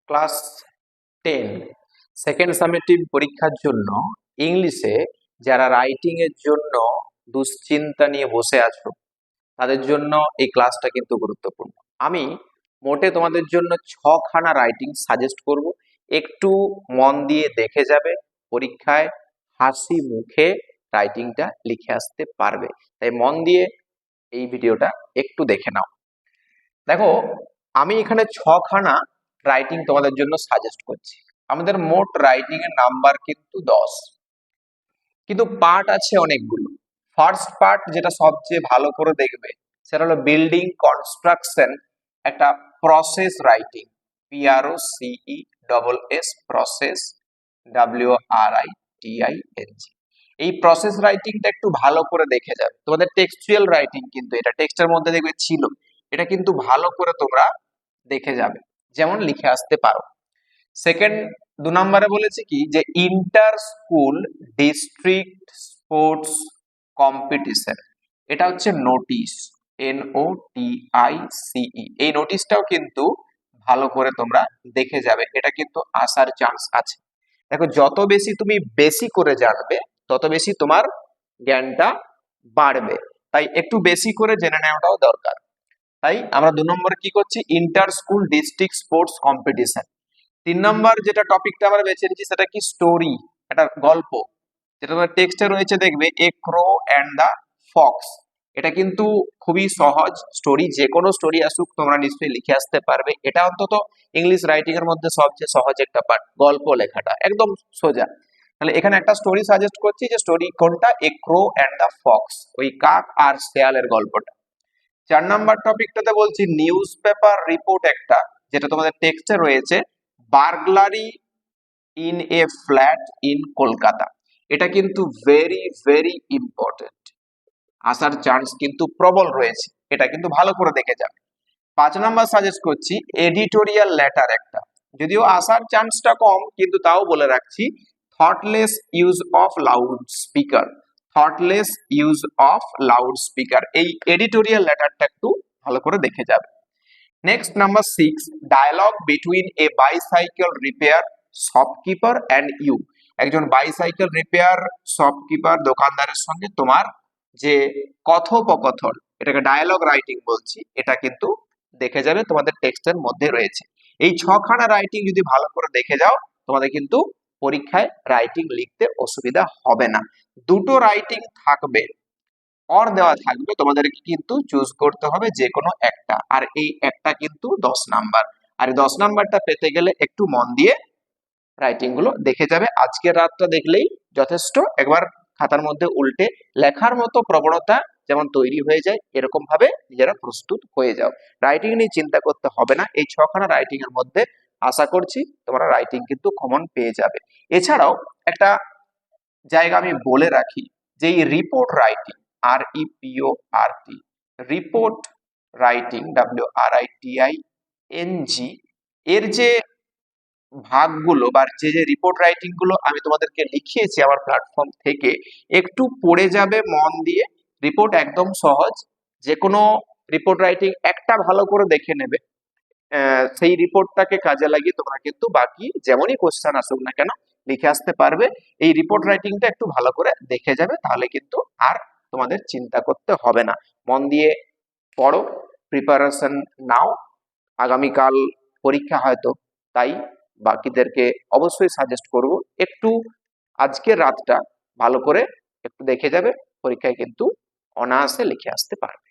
Class 10 second summative পরীক্ষার জন্য ইংলিশে যারা রাইটিং এর জন্য দুশ্চিন্তা নিয়ে বসে আছো তাদের জন্য এই ক্লাসটা কিন্তু গুরুত্বপূর্ণ। আমি মোটে তোমাদের জন্য 6খানা রাইটিং সাজেস্ট করব, একটু মন দিয়ে দেখে যাবে, পরীক্ষায় হাসি মুখে রাইটিংটা লিখে আসতে পারবে। তাই মন দিয়ে এই ভিডিওটা একটু দেখে নাও। দেখো, আমি এখানে 6খানা রাইটিং তোমাদের জন্য সাজেস্ট করছি। আমাদের মোট রাইটিং এর নাম্বার কিন্তু 10, কিন্তু পার্ট আছে অনেকগুলো। ফার্স্ট পার্ট যেটা সবচেয়ে ভালো করে দেখবে সেটা হলো বিল্ডিং কনস্ট্রাকশন, একটা process writing, PROCESS process, WRITING। এই প্রসেস রাইটিংটা একটু ভালো করে দেখে যাবে। তোমাদের টেক্সচুয়াল রাইটিং কিন্তু এটা টেক্সটের মধ্যে দেখবে ছিল, এটা কিন্তু ভালো করে তোমরা দেখে যাবে, যেমন লিখে আসতে পারো। সেকেন্ড 2 নম্বরে বলেছি কি যে inter school district sports competition, এটা হচ্ছে নোটিশ, NOTICE। এই নোটিশটাও কিন্তু ভালো করে তোমরা দেখে যাবে, এটা কিন্তু আসার চান্স আছে। দেখো, যত বেশি তুমি বেশি করে জানবে তত বেশি তোমার জ্ঞানটা বাড়বে, তাই একটু বেশি করে জেনে নেওয়াটাও দরকার। তাই আমরা 2 নম্বরে কি করছি, inter school district sports competition. 3 নম্বর যেটা টপিকটা আমরা বেছে নিয়েছি সেটা কি, স্টোরি, একটা গল্প, যেটা তোমার টেক্সটে রয়েছে দেখবে, এ ক্রো অ্যান্ড দ্য ফক্স। এটা কিন্তু খুবই সহজ স্টোরি, যে কোনো স্টোরি আসুক তোমরা নিশ্চয়ই লিখে আসতে পারবে। এটা অন্তত ইংলিশ রাইটিং এর মধ্যে সবচেয়ে সহজ একটা পার্ট, গল্প লেখাটা একদম সোজা। তাহলে এখানে একটা স্টোরি সাজেস্ট করছি, যে স্টোরি কোনটা, এ ক্রো অ্যান্ড দ্য ফক্স, ওই কাক আর শেয়ালের গল্পটা। 4 নাম্বার টপিকটাতে বলছি নিউজ পেপার রিপোর্ট একটা, যেটা তোমাদের টেক্সটে রয়েছে, burglary in a flat in Kolkata. এটা কিন্তু ভেরি ভেরি ইম্পর্টেন্ট, আসার চান্স কিন্তু প্রবল রয়েছে, এটা কিন্তু ভালো করে দেখে যাবে। 5 নাম্বার সাজেস্ট করছি এডিটোরিয়াল লেটার একটা, যদিও আসার চান্সটা কম, কিন্তু তাও বলে রাখছি, thoughtless use of loudspeaker, thoughtless use of loudspeaker, এই এডিটোরিয়াল লেটারটা একটু ভালো করে দেখে যাবে। Next number 6, dialogue between a bicycle repair shopkeeper and you. একজন বাইসাইকেল রিপেয়ার শপকিপার দোকানদারের সঙ্গে তোমার যে কথোপকথন, এটাকে ডায়ালগ রাইটিং বলছি, এটা কিন্তু দেখে যাবে, তোমাদের টেক্সটের মধ্যে রয়েছে। এই 6খানা রাইটিং যদি ভালো করে দেখে যাও, তোমাদের কিন্তু পরীক্ষায় রাইটিং লিখতে অসুবিধা হবে না। 2টো রাইটিং থাকবে, অর দেওয়া থাকবে, তোমাদেরকে কিন্তু চুজ করতে হবে যে কোনো একটা, আর এই একটা কিন্তু 10 নাম্বার। আর এই 10 নাম্বারটা পেতে গেলে একটু মন দিয়ে রাইটিং গুলো দেখে যাবে। আজকের রাতটা দেখলেই যথেষ্ট, একবার খাতার মধ্যে উল্টে লেখার মতো প্রবণতা যেমন তৈরি হয়ে যায়, এরকম ভাবে নিজেরা প্রস্তুত হয়ে যাও। রাইটিং নিয়ে চিন্তা করতে হবে না, এই 6খানা রাইটিং এর মধ্যে আশা করছি তোমরা রাইটিং কিন্তু কমন পেয়ে যাবে। এছাড়াও একটা জায়গা আমি বলে রাখি, যে এই report writing, REPORT, report writing, WRITING, এর যে ভাগগুলো বা যে যে রিপোর্ট রাইটিং গুলো আমি তোমাদেরকে লিখিয়েছি আমার প্ল্যাটফর্ম থেকে, একটু পড়ে যাবে মন দিয়ে। রিপোর্ট একদম সহজ, যে কোনো রিপোর্ট রাইটিং একটা ভালো করে দেখে নেবে, সেই রিপোর্টটাকে কাজে লাগিয়ে তোমরা কিন্তু বাকি যেমনই কোশ্চেন আসুক না কেন লিখে আসতে পারবে। এই রিপোর্ট রাইটিংটা একটু ভালো করে দেখে যাবে, তাহলে কিন্তু আর তোমাদের চিন্তা করতে হবে না। মন দিয়ে পড়ো, প্রিপারেশন নাও, আগামীকাল পরীক্ষা হয়তো, তাই বাকিদেরকে অবশ্যই সাজেস্ট করব একটু আজকের রাতটা ভালো করে একটু দেখে যাবে, পরীক্ষায় কিন্তু অনায়াসে লিখে আসতে পারবে।